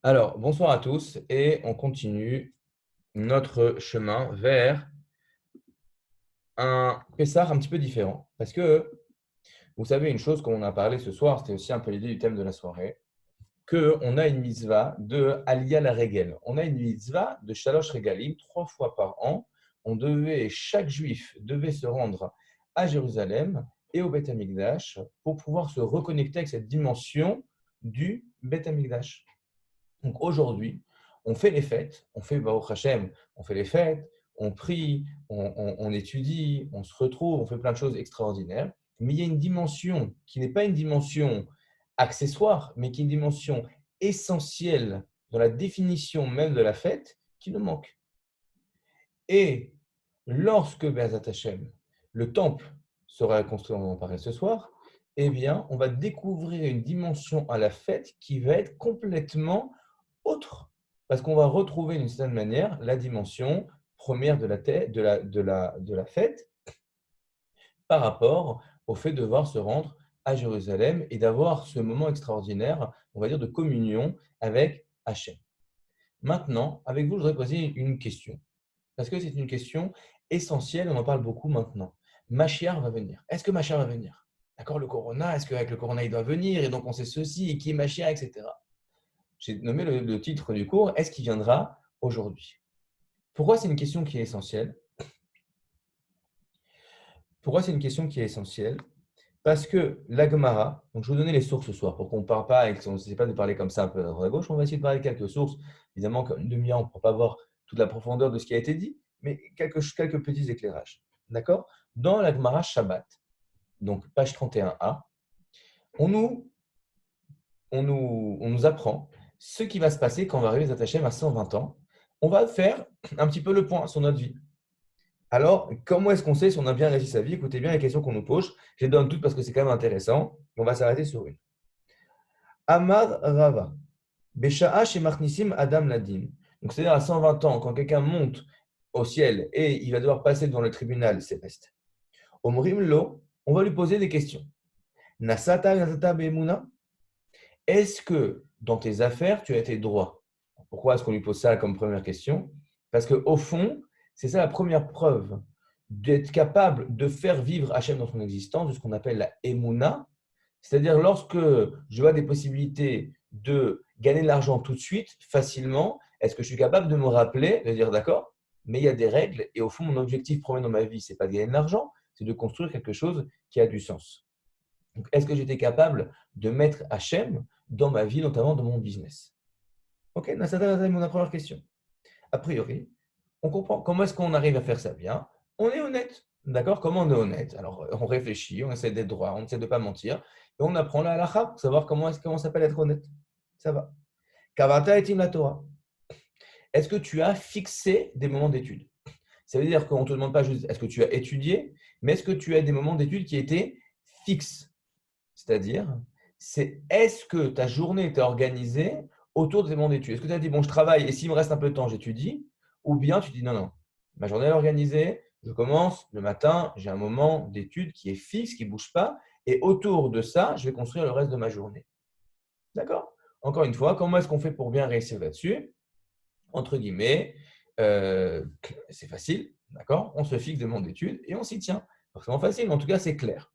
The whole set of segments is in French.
Alors, bonsoir à tous et on continue notre chemin vers un Pessah un petit peu différent. Parce que vous savez une chose, comme on a parlé ce soir, c'était aussi un peu l'idée du thème de la soirée, qu'on a une mitzvah de Aliyah la Regel. On a une mitzvah de Shalosh Regalim, 3 fois par an. Chaque juif devait se rendre à Jérusalem et au Beth Amikdash pour pouvoir se reconnecter avec cette dimension du Beth Amikdash. Donc aujourd'hui, on fait les fêtes, on fait Baruch Hashem, on fait les fêtes, on prie, on étudie, on se retrouve, on fait plein de choses extraordinaires. Mais il y a une dimension qui n'est pas une dimension accessoire, mais qui est une dimension essentielle dans la définition même de la fête qui nous manque. Et lorsque Be'ezat Hashem, le temple sera construit, on va en parler ce soir, eh bien, on va découvrir une dimension à la fête qui va être complètement autre. Parce qu'on va retrouver d'une certaine manière la dimension première de la fête par rapport au fait de devoir se rendre à Jérusalem et d'avoir ce moment extraordinaire, on va dire, de communion avec Hachem. Maintenant, avec vous, je voudrais poser une question. Parce que c'est une question essentielle, on en parle beaucoup maintenant. Mashiach va venir. Est-ce que Mashiach va venir? D'accord, le Corona, est-ce qu'avec le Corona, il doit venir? Et donc, on sait ceci, et qui est Mashiach, etc. J'ai nommé le titre du cours, est-ce qu'il viendra aujourd'hui? Pourquoi c'est une question qui est essentielle? Pourquoi c'est une question qui est essentielle? Parce que la Gemara, donc je vais vous donner les sources ce soir pour qu'on ne parle pas et qu'on n'essaie pas de parler comme ça un peu à droite à gauche, on va essayer de parler de quelques sources. Évidemment, comme une demi-heure, on ne pourra pas voir toute la profondeur de ce qui a été dit, mais quelques petits éclairages. D'accord? Dans la Gemara Shabbat, donc page 31a, on nous, on nous apprend ce qui va se passer quand on va arriver à Hashem à 120 ans. On va faire un petit peu le point sur notre vie. Alors, comment est-ce qu'on sait si on a bien réussi sa vie? Écoutez bien les questions qu'on nous pose. Je les donne toutes parce que c'est quand même intéressant. On va s'arrêter sur une. Amar Rava. Besha'a Shemachnissim Adam Ladim. Donc, c'est-à-dire à 120 ans, quand quelqu'un monte au ciel et il va devoir passer devant le tribunal céleste. Omrim Lo, on va lui poser des questions. Nasata Be'emuna. Est-ce que dans tes affaires, tu as été droit? Pourquoi est-ce qu'on lui pose ça comme première question? Parce qu'au fond, c'est ça la première preuve d'être capable de faire vivre Hachem dans son existence, de ce qu'on appelle la Emouna. C'est-à-dire lorsque je vois des possibilités de gagner de l'argent tout de suite, facilement, est-ce que je suis capable de me rappeler, de dire d'accord, mais il y a des règles et au fond, mon objectif premier dans ma vie, c'est pas de gagner de l'argent, c'est de construire quelque chose qui a du sens. Donc, est-ce que j'étais capable de mettre Hachem dans ma vie, notamment dans mon business? Ok, Nasada, mon première question. A priori, on comprend comment est-ce qu'on arrive à faire ça bien. On est honnête. D'accord? Comment on est honnête? Alors, on réfléchit, on essaie d'être droit, on essaie de ne pas mentir. Et on apprend la halakha pour savoir comment ça s'appelle être honnête. Ça va. Kavata et la Torah. Est-ce que tu as fixé des moments d'étude? Ça veut dire qu'on ne te demande pas juste est-ce que tu as étudié, mais est-ce que tu as des moments d'étude qui étaient fixes? C'est-à-dire, c'est est-ce que ta journée était organisée autour de tes moments d'études? Est-ce que tu as dit, bon, je travaille et s'il me reste un peu de temps, j'étudie? Ou bien tu dis, non, non, ma journée est organisée, je commence le matin, j'ai un moment d'étude qui est fixe, qui ne bouge pas, et autour de ça, je vais construire le reste de ma journée. D'accord? Encore une fois, comment est-ce qu'on fait pour bien réussir là-dessus? Entre guillemets, euh, c'est facile, d'accord? On se fixe des moments d'études et on s'y tient. Forcément facile, mais en tout cas, c'est clair.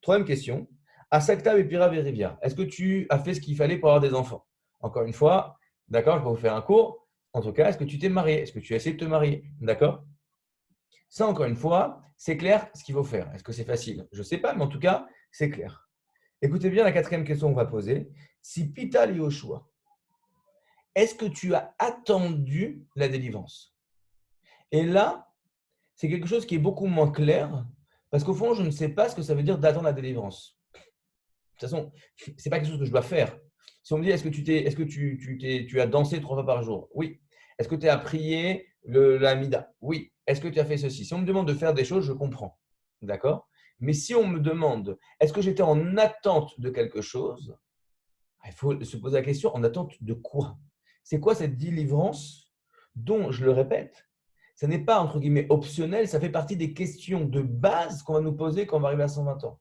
Troisième question. Asakta Bepira Verivia. Est-ce que tu as fait ce qu'il fallait pour avoir des enfants? Encore une fois, d'accord, je vais vous faire un cours. En tout cas, est-ce que tu t'es marié? Est-ce que tu as essayé de te marier? D'accord? Ça, encore une fois, c'est clair ce qu'il faut faire. Est-ce que c'est facile? Je ne sais pas, mais en tout cas, c'est clair. Écoutez bien la quatrième question qu'on va poser. Si Pita Yoshua, est-ce que tu as attendu la délivrance? Et là, c'est quelque chose qui est beaucoup moins clair, parce qu'au fond, je ne sais pas ce que ça veut dire d'attendre la délivrance. De toute façon, ce n'est pas quelque chose que je dois faire. Si on me dit, est-ce que tu as dansé 3 fois par jour? Oui. Est-ce que tu as prié la Mida? Oui. Est-ce que tu as fait ceci? Si on me demande de faire des choses, je comprends. D'accord? Mais si on me demande, est-ce que j'étais en attente de quelque chose? Il faut se poser la question, en attente de quoi? C'est quoi cette délivrance dont, je le répète, ce n'est pas, entre guillemets, optionnel, ça fait partie des questions de base qu'on va nous poser quand on va arriver à 120 ans.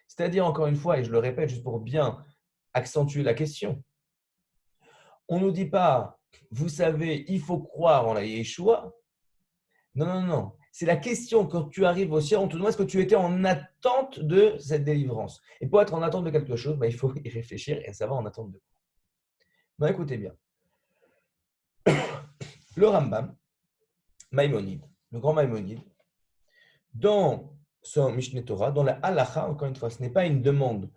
C'est-à-dire, encore une fois, et je le répète juste pour bien accentuer la question, On ne nous dit pas, vous savez, il faut croire en la Yeshua. Non, non, non. C'est la question quand tu arrives au ciel, on te demande est-ce que tu étais en attente de cette délivrance. Et pour être en attente de quelque chose, il faut y réfléchir et savoir en attente de quoi. Écoutez bien. Le Rambam, Maïmonide, le grand Maïmonide, dans son Mishneh Torah, dans la halacha, encore une fois, ce n'est pas une demande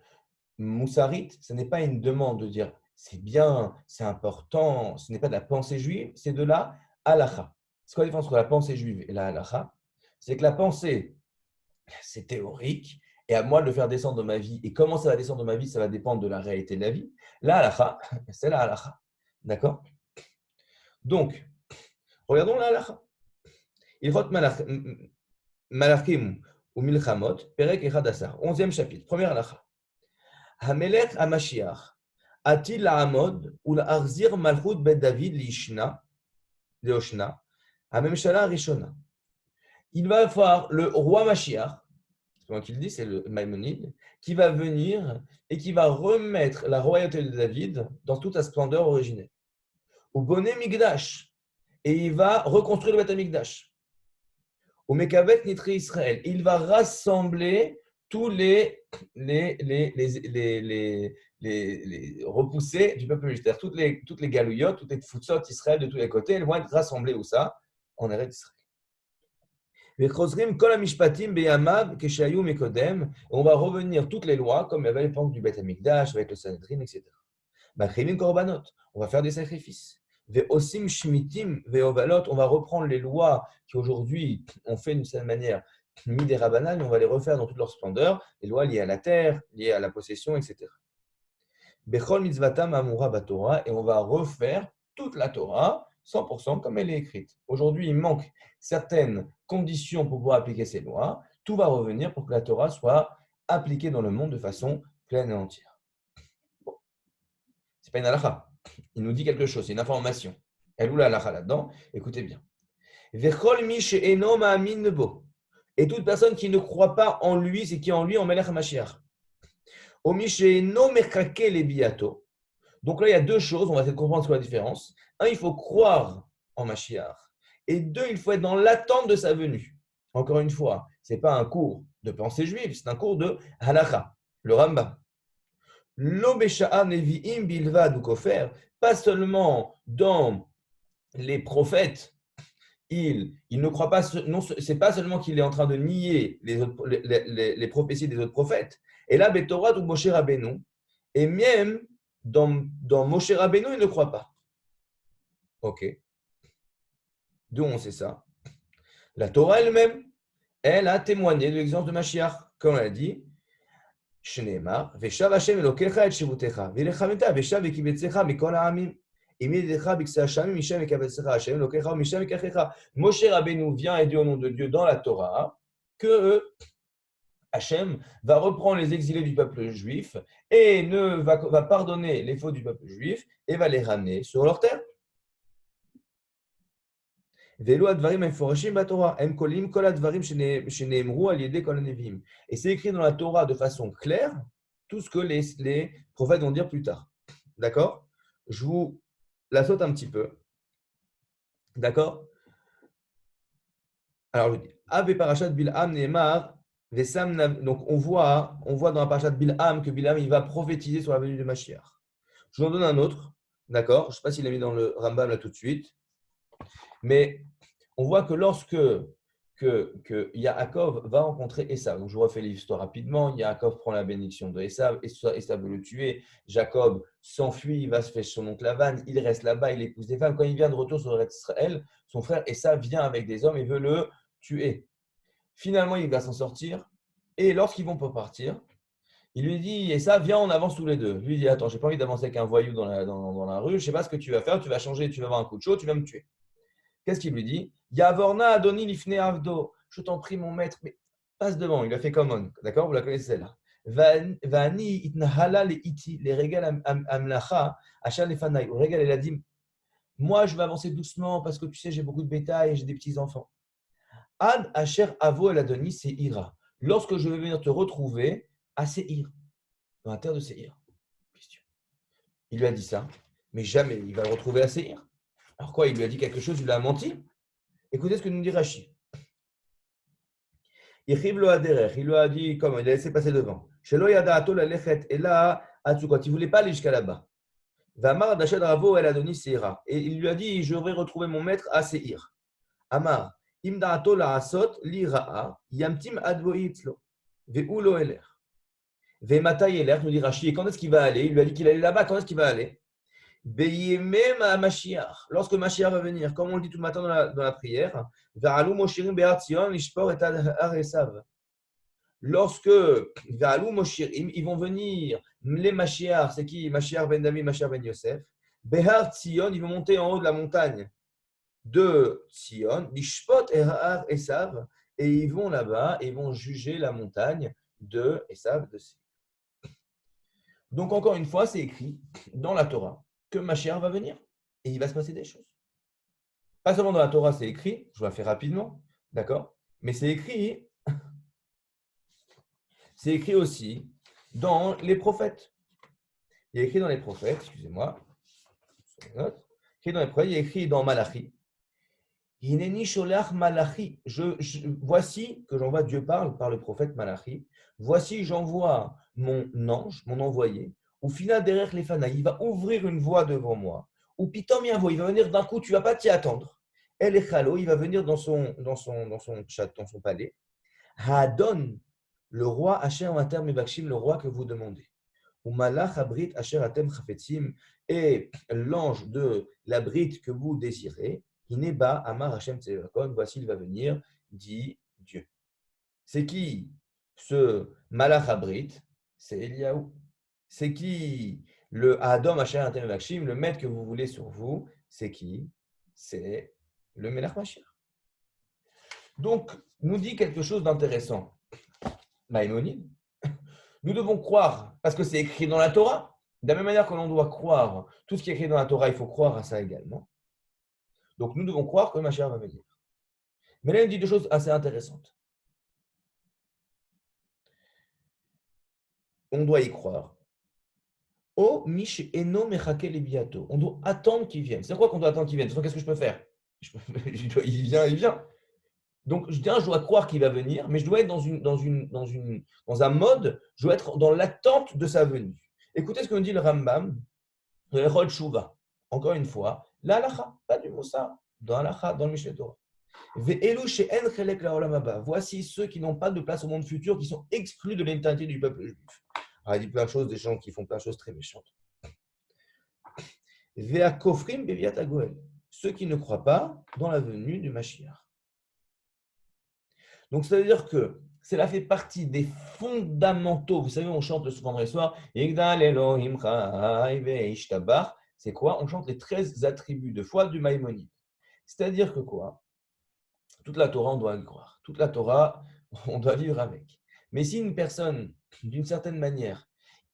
moussarite, ce n'est pas une demande de dire c'est bien, c'est important, ce n'est pas de la pensée juive, c'est de la halacha. C'est quoi la différence entre la pensée juive et la halacha? C'est que la pensée, c'est théorique, et à moi de le faire descendre dans ma vie. Et comment ça va descendre dans ma vie, ça va dépendre de la réalité de la vie. La halacha, c'est la halacha. D'accord? Donc, regardons la halacha. Ilchot Malachim ou Milchamot, Perek Echad Asar, 11e chapitre, première halacha. Hamelech HaMashiach, a-t-il la'amod ou la'arzir malchut bet David leoshna, hamemshala rishona. Il va avoir le roi Mashiach, c'est moi qui le dis, c'est le Maïmonide, qui va venir et qui va remettre la royauté de David dans toute sa splendeur originelle. Au bonnet Migdash, et il va reconstruire le Beth Amikdash. Au Mekavet Nitre Israël, il va rassembler tous les repoussés du peuple juif. C'est-à-dire toutes les galouillottes, toutes les foutsot Israël de tous les côtés, elles vont être rassemblées où ça? En Eretz Israël. On va revenir toutes les lois comme il y avait à l'époque du Beth Amikdash, avec le Sanhedrin, etc. On va faire des sacrifices. Ve'osim shmitim ve'ovalot, on va reprendre les lois qui aujourd'hui ont fait d'une certaine manière des rabanan, on va les refaire dans toute leur splendeur, les lois liées à la terre, liées à la possession, etc. Bechol mitzvatam amura batorah, et on va refaire toute la Torah 100% comme elle est écrite. Aujourd'hui, il manque certaines conditions pour pouvoir appliquer ces lois. Tout va revenir pour que la Torah soit appliquée dans le monde de façon pleine et entière. Bon. Ce n'est pas une halakha. Il nous dit quelque chose, c'est une information. Elle ou la halakha là-dedans? Écoutez bien. Et toute personne qui ne croit pas en lui, c'est qui en lui en Melech HaMashiach. Donc là, il y a deux choses, on va essayer de comprendre ce qu'est la différence. Un, il faut croire en Mashiach. Et deux, il faut être dans l'attente de sa venue. Encore une fois, ce n'est pas un cours de pensée juive, c'est un cours de halakha, le Rambam. L'obesha'a nevi'im bilvad ou kofer, pas seulement dans les prophètes, il ne croit pas, non, c'est pas seulement qu'il est en train de nier les prophéties des autres prophètes. Et là, Betorat ou Moshe Rabbeinu, et même dans Moshe Rabbeinu, il ne croit pas. Ok. D'où on sait ça? La Torah elle-même, elle a témoigné de l'existence de Mashiach. Comme elle a dit, Shneemar, Veshav Hashem Elokecha et Shevutecha, Vilechameta, Veshav Ekibetzecha, Mikol Ha'amim. Moshe Rabbeinu vient et dit au nom de Dieu dans la Torah que Hachem va reprendre les exilés du peuple juif et va pardonner les fautes du peuple juif et va les ramener sur leur terre. Et c'est écrit dans la Torah de façon claire tout ce que les prophètes vont dire plus tard. D'accord? Je vous la saute un petit peu. D'accord? Alors, je dis, Ave Parashat Bil'am Neemar, donc on voit dans la Parashat Bil'am que Bil'am il va prophétiser sur la venue de Mashiach. Je vous en donne un autre. D'accord? Je ne sais pas s'il l'a mis dans le Rambam là tout de suite. Mais on voit que lorsque Yaakov va rencontrer Esav, donc je refais l'histoire rapidement, Yaakov prend la bénédiction de Esav veut le tuer, Jacob s'enfuit, il va se faire son oncle Lavan, il reste là-bas, il épouse des femmes. Quand il vient de retour sur Israël, son frère Esav vient avec des hommes et veut le tuer. Finalement, il va s'en sortir et lorsqu'ils vont pour partir, il lui dit, Esav, viens, on avance tous les deux. Lui dit, attends, j'ai pas envie d'avancer avec un voyou dans la rue, je ne sais pas ce que tu vas faire, tu vas changer, tu vas avoir un coup de chaud, tu vas me tuer. Qu'est-ce qu'il lui dit? Yavorna Adoni Lifne Avdo. Je t'en prie, mon maître, mais passe devant. Il a fait comme on. D'accord? Vous la connaissez celle-là. Vani itnahala le iti, les régal amlacha, achal lefanai. Au régal, elle a dit, moi, je vais avancer doucement parce que tu sais, j'ai beaucoup de bétail et j'ai des petits-enfants. Ad asher avo el Adoni, c'est ira. Lorsque je vais venir te retrouver à Séhir, dans la terre de Séhir. Il lui a dit ça. mais jamais il va le retrouver à Séhir. Alors quoi, il lui a dit quelque chose, il lui a menti. Écoutez ce que nous dit Rashi. Il lui a dit comment il a laissé passer devant. Shelo yada'ato lalechet ela atzukot. Il ne voulait pas aller jusqu'à là-bas. Vamar dachad ravo el Adonis Seira. Et il lui a dit, je vais retrouver mon maître à Séhir. Amar, im da'ato la'asot li ra'a, yamtim advo itzlo. Ve'u lo eler. Ve'mata yeler, nous dit Rashi. Et quand est-ce qu'il va aller? Il lui a dit qu'il allait là-bas. Quand est-ce qu'il va aller? Beyemem à Mashiach. Lorsque Mashiach va venir, comme on le dit tout le matin dans la prière, Ve'alu moshirim be'ar Tzion, lishpor et ar esav. Lorsque Ve'alu moshirim, ils vont venir, les Mashiach, c'est qui? Mashiach ben David, Mashiach ben Yosef. Be'ar Tzion, ils vont monter en haut de la montagne de Tzion, lishpot et ar esav, et ils vont là-bas et ils vont juger la montagne de Esav de Seir. Donc encore une fois, c'est écrit dans la Torah que Mashiach va venir et il va se passer des choses. Pas seulement dans la Torah, c'est écrit, je vais la faire rapidement, d'accord? Mais c'est écrit aussi dans les prophètes. Il y a écrit dans les prophètes, excusez-moi, écrit dans les prophètes, il y a écrit dans Malachi. Hineni sholach Malachi. Voici que j'envoie, Dieu parle par le prophète Malachi. Voici, j'envoie mon ange, mon envoyé. Ou fina derrière les fana, il va ouvrir une voie devant moi. Ou pitom yavo, il va venir d'un coup, tu ne vas pas t'y attendre. El echalo, il va venir dans son chat, dans son palais. Hadon, le roi Asher Mater Mebakshim, le roi que vous demandez. Ou malach abrit Asher Atem Chafetzim, et l'ange de la brite que vous désirez. Ineba Amar Hashem Tsevakon, voici il va venir, dit Dieu. C'est qui ce malach abrit? C'est Eliaou. C'est qui le Adam Asher Atem Mebakshim, le maître que vous voulez sur vous? C'est qui? C'est le Melach Mashiach. Donc, nous dit quelque chose d'intéressant. Maïmonide, nous devons croire, parce que c'est écrit dans la Torah, de la même manière que l'on doit croire tout ce qui est écrit dans la Torah, il faut croire à ça également. Donc, nous devons croire que Mashiach va venir. Mais là, il dit deux choses assez intéressantes. On doit y croire. Oh, mish eno mechake lebiato. On doit attendre qu'il vienne. C'est quoi qu'on doit attendre qu'il vienne? Qu'est-ce que je peux faire? Il vient. Donc, je dois croire qu'il va venir, mais je dois être dans un mode, je dois être dans l'attente de sa venue. Écoutez ce que nous dit le Rambam, de l'Echod Shuvah. Encore une fois, l'Alacha, pas du Moussa, dans l'Alacha, dans le Mishneh Torah. Voici ceux qui n'ont pas de place au monde futur, qui sont exclus de l'éternité du peuple juif. Alors, il dit plein de choses, des gens qui font plein de choses très méchantes. Ceux qui ne croient pas dans la venue du Mashiach. Donc, ça veut dire que cela fait partie des fondamentaux. Vous savez, on chante ce vendredi soir. C'est quoi? On chante les 13 attributs de foi du Maïmonide. C'est-à-dire que quoi? Toute la Torah, on doit y croire. Toute la Torah, on doit vivre avec. Mais si une personne, d'une certaine manière,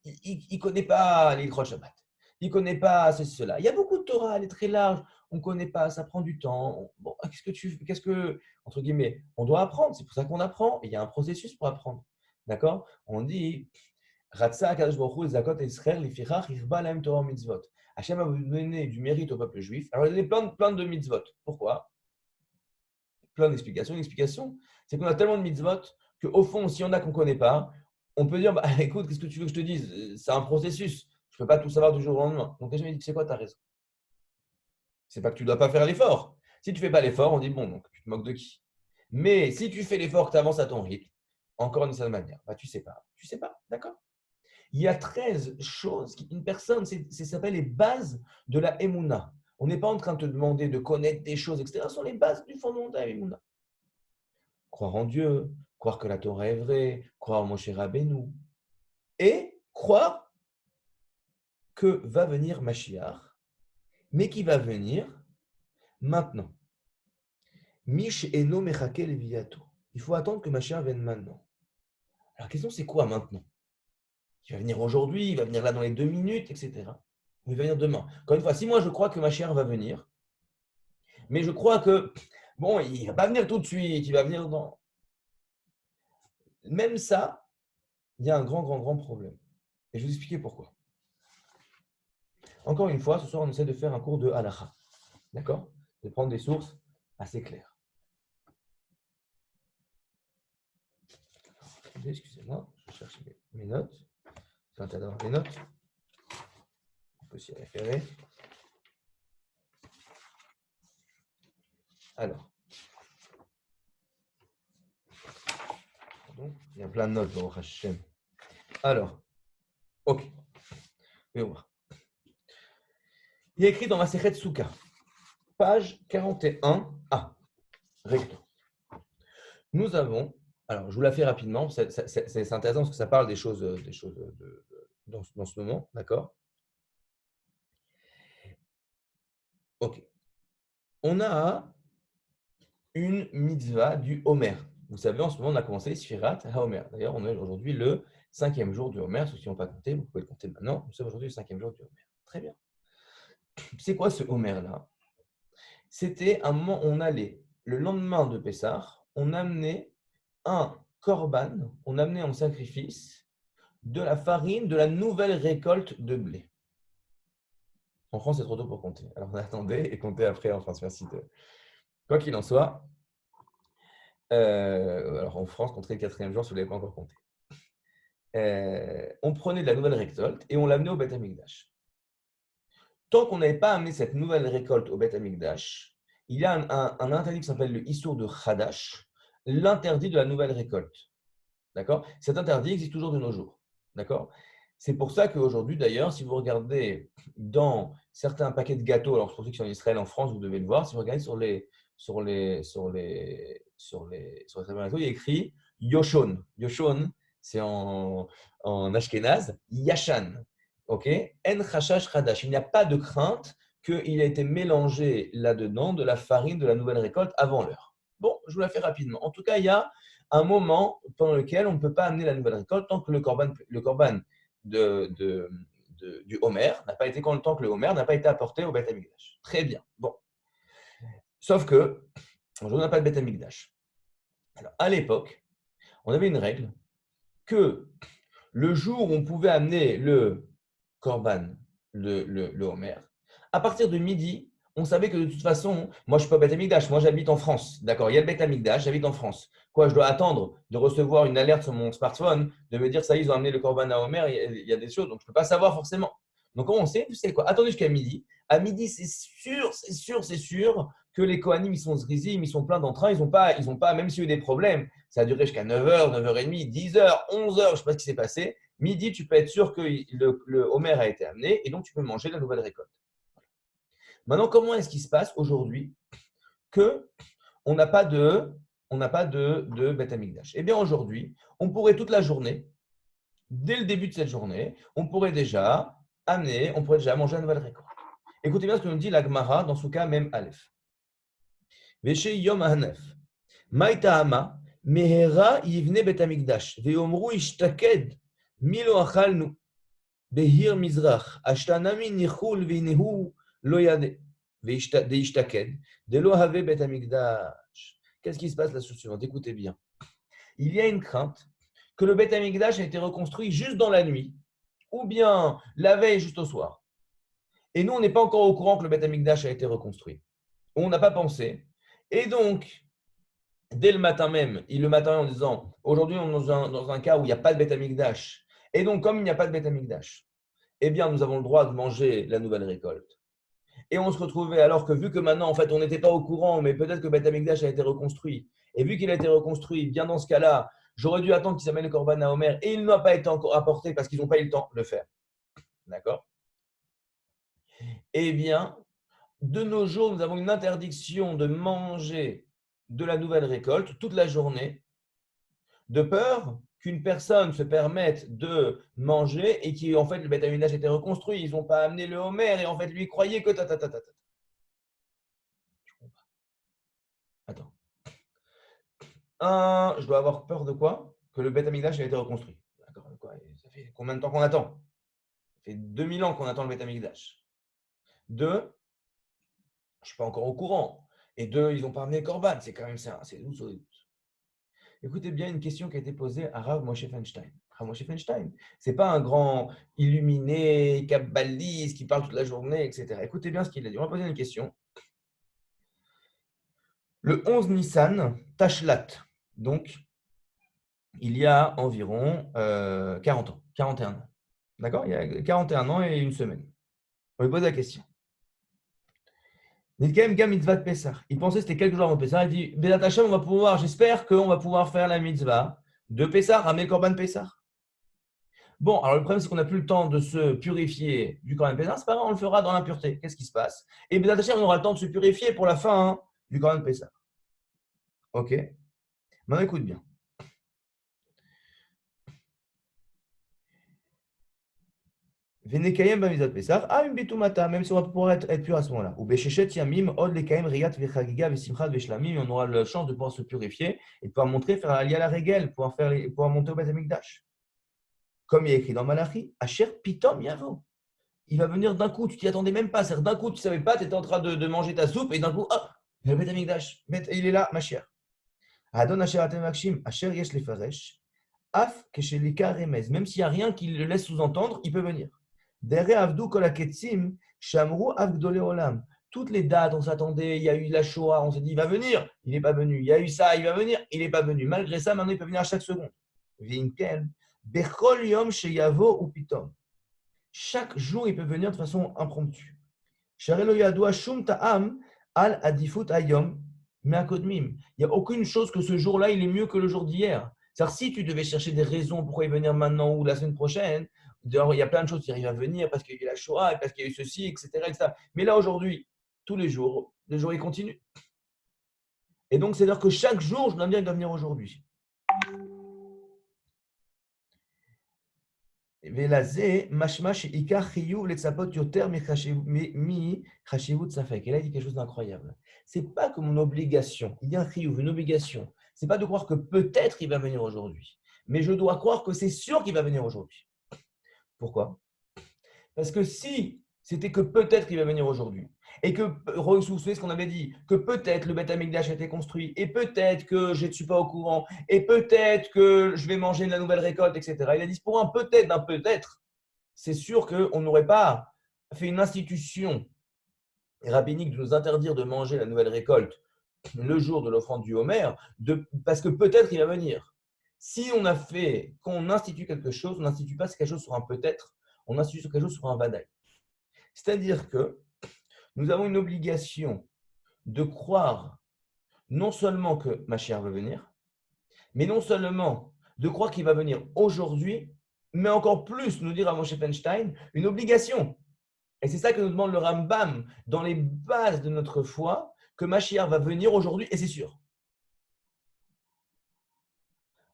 il ne connaît pas l'Hilchot Shabbat, il ne connaît pas ceci, cela. Il y a beaucoup de Torah, elle est très large, on ne connaît pas, ça prend du temps. Bon, entre guillemets, on doit apprendre, c'est pour ça qu'on apprend, et il y a un processus pour apprendre. D'accord? On dit, Ratsa Akadosh Baruch Hu, Zakot Israël, Lifirach, Irba Lahem Torah Mitzvot. Hachem a donné du mérite au peuple juif. Alors, il y a plein de mitzvot. Pourquoi? Plein d'explications. L'explication, c'est qu'on a tellement de mitzvot qu'au fond, si on a qu'on ne connaît pas, on peut dire, bah, écoute, qu'est-ce que tu veux que je te dise? C'est un processus. Je ne peux pas tout savoir du jour au lendemain. Donc, les gens me disent, tu sais quoi, tu as raison. C'est pas que tu ne dois pas faire l'effort. Si tu ne fais pas l'effort, on dit, bon, donc tu te moques de qui? Mais si tu fais l'effort, que tu avances à ton rythme, encore d'une certaine manière, bah, tu ne sais pas. Tu ne sais pas, d'accord? Il y a 13 choses qu'une personne, ça s'appelle les bases de la Emouna. On n'est pas en train de te demander de connaître des choses, etc. Ce sont les bases du fondement de la Emouna. Croire en Dieu, croire que la Torah est vraie, croire en Moshe Rabbeinu, et croire que va venir Mashiach, mais qui va venir maintenant. Mish eno mechake leviato. Il faut attendre que Mashiach vienne maintenant. Alors la question, c'est quoi maintenant? Il va venir aujourd'hui, il va venir là dans les 2 minutes, etc. Ou il va venir demain. Encore une fois, si moi je crois que Mashiach va venir, mais je crois que, bon, il ne va pas venir tout de suite, il va venir dans... Même ça, il y a un grand problème. Et je vais vous expliquer pourquoi. Encore une fois, ce soir, on essaie de faire un cours de halakha. D'accord? De prendre des sources assez claires. Excusez-moi, je cherche mes notes. C'est intéressant d'avoir les notes. On peut s'y référer. Alors. Pardon, il y a plein de notes, Baruch Hashem. Alors, ok. Voyons voir. Il y a écrit dans Masechet Souka, page 41a, recto. Nous avons, alors je vous la fais rapidement, c'est intéressant parce que ça parle des choses dans ce moment, d'accord? Ok. On a une mitzvah du Homer. Vous savez, en ce moment, on a commencé Sfirat HaOmer. D'ailleurs, on est aujourd'hui le 5e jour du Homer. Ceux qui n'ont pas compté, vous pouvez le compter maintenant. Nous sommes aujourd'hui le 5e jour du Homer. Très bien. C'est quoi ce Homer-là? C'était un moment où on allait, le lendemain de Pessah, on amenait un korban, on amenait en sacrifice de la farine de la nouvelle récolte de blé. En France, c'est trop tôt pour compter. Alors, on attendait et comptait après en France. Merci de... Quoi qu'il en soit, alors en France, compter le 4e jour si vous ne l'avez pas encore compté. On prenait de la nouvelle récolte et on l'amenait au Beth Amikdash. Tant qu'on n'avait pas amené cette nouvelle récolte au Beth Amikdash, il y a un interdit qui s'appelle le Issour de Chadash, l'interdit de la nouvelle récolte. D'accord? Cet interdit existe toujours de nos jours. D'accord? C'est pour ça qu'aujourd'hui, d'ailleurs, si vous regardez dans certains paquets de gâteaux, alors pour ceux qui sont en Israël, en France, vous devez le voir, si vous regardez sur les gâteaux, il y a écrit Yoshon. Yoshon, c'est en ashkénaze, Yashan. Ok? En chashash chadash. Il n'y a pas de crainte qu'il ait été mélangé là-dedans de la farine de la nouvelle récolte avant l'heure. Bon, je vous la fais rapidement. En tout cas, il y a un moment pendant lequel on ne peut pas amener la nouvelle récolte tant que le korban du Homer n'a pas été, tant que le Homer n'a pas été apporté au Beth Amikdash. Très bien. Bon. Sauf que, aujourd'hui, on n'a pas de Beth Amikdash. Alors, à l'époque, on avait une règle que le jour où on pouvait amener le korban, le Homer, à partir de midi, on savait que de toute façon, moi je ne suis pas Beth Amikdash, moi j'habite en France. D'accord, il y a le Beth Amikdash, j'habite en France. Quoi, je dois attendre de recevoir une alerte sur mon smartphone, de me dire ça y est, ils ont amené le korban à Homer, il y a des choses, donc je ne peux pas savoir forcément. Donc comment on sait? Vous savez quoi? Attendez jusqu'à midi. À midi, c'est sûr que les Kohanim, ils sont zrizim, ils sont pleins d'entrain, ils n'ont pas, même s'il y a eu des problèmes, ça a duré jusqu'à 9h, 9h30, 10h, 11h, je ne sais pas ce qui s'est passé. Midi, tu peux être sûr que le Homer a été amené et donc tu peux manger la nouvelle récolte. Maintenant, comment est-ce qu'il se passe aujourd'hui qu'on n'a pas de Beth Amikdash? Eh bien, aujourd'hui, on pourrait toute la journée, dès le début de cette journée, on pourrait déjà manger la nouvelle récolte. Écoutez bien ce que nous dit la Gemara dans Souka Mem Aleph. Veshe Yom Hanef. Maïtahama, Mehera Yivne Bet Amikdash. Veomru Ishtaked. Milo Achalnu. Behir Mizrach. Ashtanami Nichul Vinehu Loyade. Veishtaked. De Lohave Bet Amikdash. Qu'est-ce qui se passe la chose suivante? Écoutez bien. Il y a une crainte que le Bet Amikdash a été reconstruit juste dans la nuit, ou bien la veille juste au soir. Et nous, on n'est pas encore au courant que le Bet Amikdash a été reconstruit. On n'a pas pensé. Et donc, dès le matin même, en disant aujourd'hui, on est dans un cas où il n'y a pas de Beth Amikdash. Et donc, comme il n'y a pas de Beth Amikdash, eh bien, nous avons le droit de manger la nouvelle récolte. Et on se retrouvait, alors que vu que maintenant, en fait, on n'était pas au courant, mais peut-être que Beth Amikdash a été reconstruit. Et vu qu'il a été reconstruit, bien dans ce cas-là, j'aurais dû attendre qu'il s'amène le Korban à Homer et il n'a pas été encore apporté parce qu'ils n'ont pas eu le temps de le faire. D'accord? Eh bien, de nos jours, nous avons une interdiction de manger de la nouvelle récolte toute la journée, de peur qu'une personne se permette de manger et qui, en fait, le Beth Amikdash a été reconstruit. Ils n'ont pas amené le Homer et en fait, lui croyait que Attends. Je dois avoir peur de quoi? Que le Beth Amikdash a été reconstruit. D'accord, quoi? Ça fait combien de temps qu'on attend? Ça fait 2000 ans qu'on attend le Beth Amikdash. Deux, je ne suis pas encore au courant. Et deux, ils n'ont pas amené Corban. C'est quand même ça. C'est doux. Écoutez bien une question qui a été posée à Rav Moshe Feinstein. Moshe Feinstein. Ce n'est pas un grand illuminé, kabbaliste qui parle toute la journée, etc. Écoutez bien ce qu'il a dit. On va poser une question. Le 11 Nissan, Tashlat, donc il y a environ 40 ans, 41 ans. D'accord? Il y a 41 ans et une semaine. On lui pose la question. Il pensait que c'était quelques jours avant Pessah. Il dit, Bézat Hashem, on va pouvoir, j'espère qu'on va pouvoir faire la mitzvah de Pessah, ramener le Korban Pessah. Bon, alors le problème, c'est qu'on n'a plus le temps de se purifier du Korban Pessah. C'est pas grave, on le fera dans l'impureté. Qu'est-ce qui se passe? Et Bézat Hashem, on aura le temps de se purifier pour la fin du Korban Pessah. Ok? Maintenant, écoute bien. Venekayem bamizat Pessah, une bitumata, même si on va pouvoir être pur à ce moment-là. Ou Beshechet yamim, od lekayem riyat vechagiga vesimchat veshlamim, on aura la chance de pouvoir se purifier et de pouvoir montrer, faire aliyah la régel, pouvoir monter au Beth Amikdash. Comme il y a écrit dans Malachi, Asher pitom yavo. Il va venir d'un coup, tu t'y attendais même pas. C'est-à-dire d'un coup, tu ne savais pas, tu étais en train de manger ta soupe et d'un coup, ah, le Beth Amikdash, il est là, ma chère. Adon Asher atem akshim, Asher yesh lefaresh, af keshelika remez. Même s'il n'y a rien qui le laisse sous-entendre, il peut venir. Dere avdu kol haketzim, shamru avgdole olam. Toutes les dates, on s'attendait, il y a eu la Shoah, on s'est dit, il va venir, il n'est pas venu. Il y a eu ça, il va venir, il n'est pas venu. Malgré ça, maintenant, il peut venir à chaque seconde. Vinkel, bechol yom sheyavo ou pitom. Chaque jour, il peut venir de façon impromptue. Sharelo yadua shum ta'am al adifut ayom meakodmim. Il n'y a aucune chose que ce jour-là, il est mieux que le jour d'hier. C'est-à-dire, si tu devais chercher des raisons pourquoi il venir maintenant ou la semaine prochaine, il y a plein de choses qui arrivent à venir parce qu'il y a eu la Shoah, parce qu'il y a eu ceci, etc., etc. Mais là, aujourd'hui, tous les jours, ils continuent. Et donc, c'est-à-dire que chaque jour, je dois dire qu'il doit venir aujourd'hui. Velazé, mashmash ikar chiyuv letzapot yoter mi chashivut safek. Et là, il dit quelque chose d'incroyable. C'est pas que mon obligation, il y a un chiyuv, une obligation. C'est pas de croire que peut-être il va venir aujourd'hui, mais je dois croire que c'est sûr qu'il va venir aujourd'hui. Pourquoi? Parce que si c'était que peut-être qu'il va venir aujourd'hui, et que, vous savez ce qu'on avait dit, que peut-être le Beth Amikdash a été construit, et peut-être que je ne suis pas au courant, et peut-être que je vais manger de la nouvelle récolte, etc. Il a dit pour un peut-être d'un peut-être, c'est sûr qu'on n'aurait pas fait une institution rabbinique de nous interdire de manger la nouvelle récolte le jour de l'offrande du Homer, parce que peut-être il va venir. Si on a fait, qu'on institue quelque chose, on n'institue pas quelque chose sur un peut-être, on institue quelque chose sur un vadaï. C'est-à-dire que nous avons une obligation de croire non seulement que Mashiach va venir, mais non seulement de croire qu'il va venir aujourd'hui, mais encore plus, nous dire à Moshe Feinstein, une obligation. Et c'est ça que nous demande le Rambam dans les bases de notre foi, que Mashiach va venir aujourd'hui, et c'est sûr.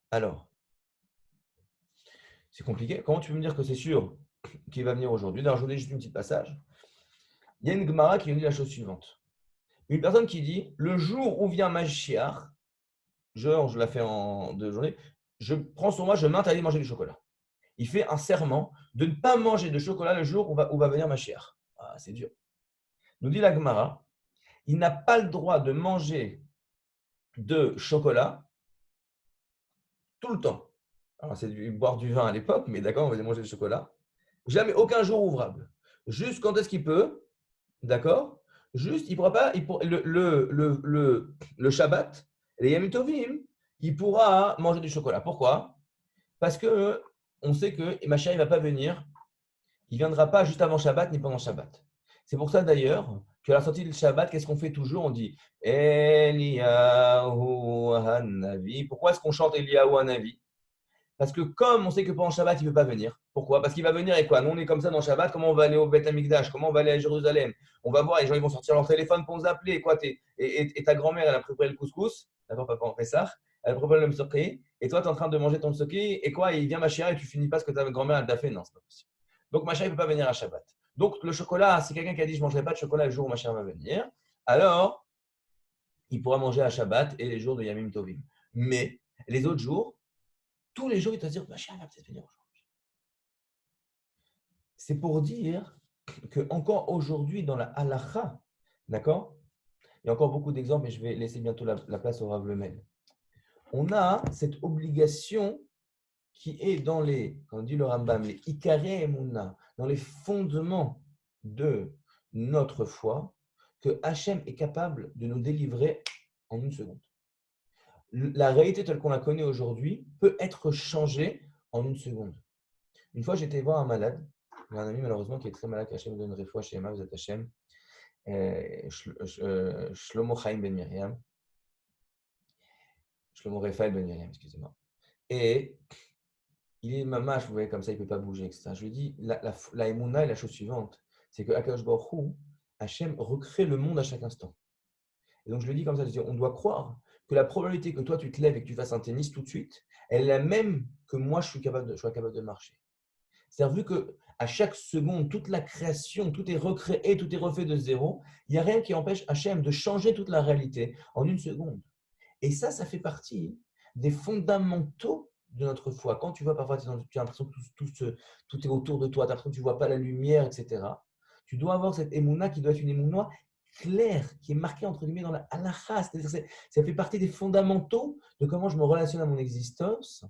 Alors, c'est compliqué. Comment tu peux me dire que c'est sûr qu'il va venir aujourd'hui? D'ailleurs, je vous dis juste une petite passage. Il y a une Gemara qui nous dit la chose suivante. Une personne qui dit, le jour où vient Mashiach, je la fais en 2 journées, je prends sur moi, je m'interdis de manger du chocolat. Il fait un serment de ne pas manger de chocolat le jour où va venir Mashiach. Ah, c'est dur. Nous dit la Gemara, il n'a pas le droit de manger de chocolat tout le temps. Alors, c'est boire du vin à l'époque, mais d'accord, on va manger du chocolat. Jamais, aucun jour ouvrable. Juste quand est-ce qu'il peut, d'accord? Juste, il pourra pas, le Shabbat, les Yom Tovim, il pourra manger du chocolat. Pourquoi? Parce que on sait que Mashiach ne va pas venir, il ne viendra pas juste avant Shabbat ni pendant Shabbat. C'est pour ça d'ailleurs qu'à la sortie du Shabbat, qu'est-ce qu'on fait toujours? On dit Eliyahu Hanavi. Pourquoi est-ce qu'on chante Eliyahu Hanavi? Parce que comme on sait que pendant Shabbat, il ne peut pas venir. Pourquoi? Parce qu'il va venir et quoi? Nous, on est comme ça dans Shabbat. Comment on va aller au Beth Amikdash? Comment on va aller à Jérusalem? On va voir, les gens ils vont sortir leur téléphone pour nous appeler. Quoi, et ta grand-mère, elle a préparé le couscous. D'accord, papa, on fait ça. Elle a préparé le msoki. Et toi, tu es en train de manger ton msoki. Et quoi? Il vient ma chère et tu finis pas ce que ta grand-mère elle t'a fait. Non, c'est pas possible. Donc, ma chère, il ne peut pas venir à Shabbat. Donc, le chocolat, c'est quelqu'un qui a dit je ne mangerai pas de chocolat le jour où ma chère va venir. Alors, il pourra manger à Shabbat et les jours de Yamim Tovim. Mais les autres jours, tous les jours, il te dire, ma chère va peut-être venir aujourd'hui. C'est pour dire que encore aujourd'hui, dans la halacha, d'accord? Il y a encore beaucoup d'exemples et je vais laisser bientôt la place au Rav Lemel. On a cette obligation qui est dans les, quand on dit le Rambam, les Ikarei Emunah, dans les fondements de notre foi, que Hachem est capable de nous délivrer en une seconde. La réalité telle qu'on la connaît aujourd'hui peut être changée en une seconde. Une fois, j'étais voir un malade, un ami malheureusement qui est très malade, qu'Hachem me donne réfoua chez Emma, vous êtes Hachem, Shlomo Chaim Ben Miriam, Shlomo Raphaël Ben Miriam, excusez-moi. Et il est mamash, vous voyez, comme ça, il ne peut pas bouger, etc. Je lui dis, la Emouna est la chose suivante, c'est que Akadosh Baruch Hu, Hachem recrée le monde à chaque instant. Et donc, je lui dis comme ça, on doit croire que la probabilité que toi, tu te lèves et que tu fasses un tennis tout de suite, elle est la même que moi, je sois capable de marcher. C'est-à-dire, vu qu'à chaque seconde, toute la création, tout est recréé, tout est refait de zéro, il n'y a rien qui empêche Hachem de changer toute la réalité en une seconde. Et ça fait partie des fondamentaux de notre foi. Quand tu vois parfois, tu as l'impression que tout est autour de toi, tu as l'impression que tu ne vois pas la lumière, etc. Tu dois avoir cette émouna qui doit être une émouna claire, qui est marquée entre guillemets dans la halakha. C'est-à-dire ça fait partie des fondamentaux de comment je me relationne à mon existence,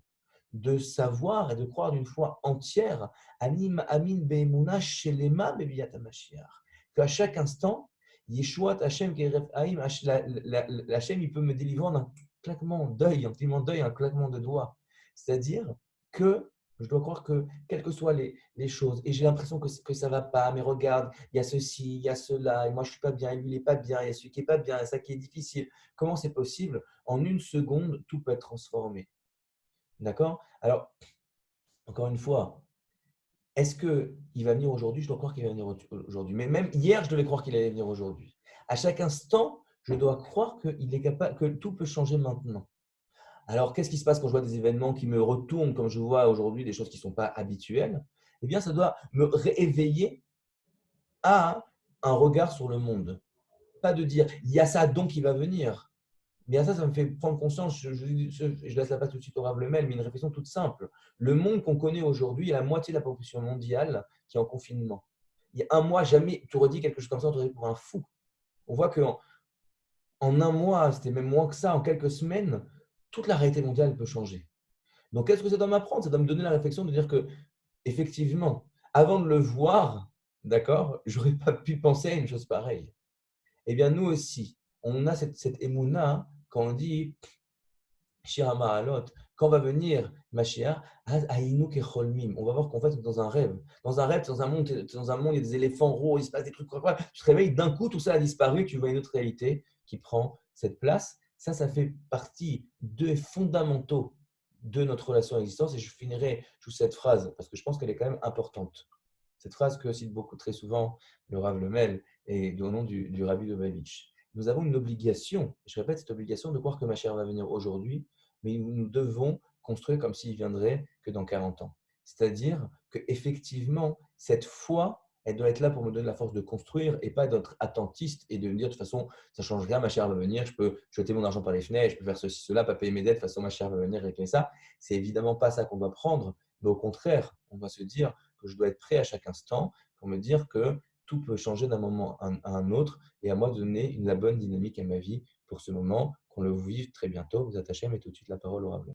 de savoir et de croire d'une foi entière, anim amin be'emuna shelema bebiyat hamashiach, qu'à chaque instant, Yeshuat Hashem Geref Haïm, Hashem, il peut me délivrer d'un claquement d'œil, un clignement d'œil, un claquement de doigts. C'est-à-dire que je dois croire que, quelles que soient les choses, et j'ai l'impression que ça ne va pas, mais regarde, il y a ceci, il y a cela, et moi je ne suis pas bien, et lui il n'est pas bien, il y a celui qui n'est pas bien, et ça qui est difficile. Comment c'est possible? En une seconde, tout peut être transformé. D'accord? Alors, encore une fois, est-ce qu'il va venir aujourd'hui? Je dois croire qu'il va venir aujourd'hui. Mais même hier, je devais croire qu'il allait venir aujourd'hui. À chaque instant, je dois croire qu'il est capable, que tout peut changer maintenant. Alors, qu'est-ce qui se passe quand je vois des événements qui me retournent, comme je vois aujourd'hui des choses qui ne sont pas habituelles? Eh bien, ça doit me rééveiller à un regard sur le monde. Pas de dire, il y a ça, donc il va venir. Mais à ça me fait prendre conscience, je laisse la place tout de suite au Rav Lemel, mais une réflexion toute simple. Le monde qu'on connaît aujourd'hui, il y a la moitié de la population mondiale qui est en confinement. Il y a un mois, jamais tu aurais dit quelque chose comme ça, on t'aurait dit pour un fou. On voit qu'en un mois, c'était même moins que ça, en quelques semaines, toute la réalité mondiale peut changer. Donc, qu'est-ce que ça doit m'apprendre? Ça doit me donner la réflexion de dire que, effectivement, avant de le voir, d'accord, j'aurais pas pu penser à une chose pareille. Eh bien, nous aussi, on a cette émouna quand on dit Shir Ma'alot, quand va venir Mashiach, Aïnou Kecholmim. On va voir qu'en fait, on est dans un rêve. Dans un rêve, dans un monde, il y a des éléphants roses, il se passe des trucs, quoi. Tu te réveilles, d'un coup, tout ça a disparu, tu vois une autre réalité qui prend cette place. Ça fait partie des fondamentaux de notre relation à l'existence. Et je finirai juste cette phrase, parce que je pense qu'elle est quand même importante. Cette phrase que cite beaucoup très souvent le Rav Lemel et au nom du Rabbi Lubavitch. Nous avons une obligation, je répète cette obligation, de croire que Mashiach va venir aujourd'hui, mais nous devons construire comme s'il viendrait que dans 40 ans. C'est-à-dire qu'effectivement, cette foi, elle doit être là pour me donner la force de construire et pas d'être attentiste et de me dire de toute façon, ça ne change rien, Mashiach va venir, je peux jeter mon argent par les fenêtres, je peux faire ceci, cela, pas payer mes dettes, de toute façon, Mashiach va venir régler ça. C'est évidemment pas ça qu'on doit prendre, mais au contraire, on va se dire que je dois être prêt à chaque instant pour me dire que tout peut changer d'un moment à un autre et à moi de donner la bonne dynamique à ma vie pour ce moment, qu'on le vive très bientôt. Vous attachez, mais tout de suite la parole au Rav.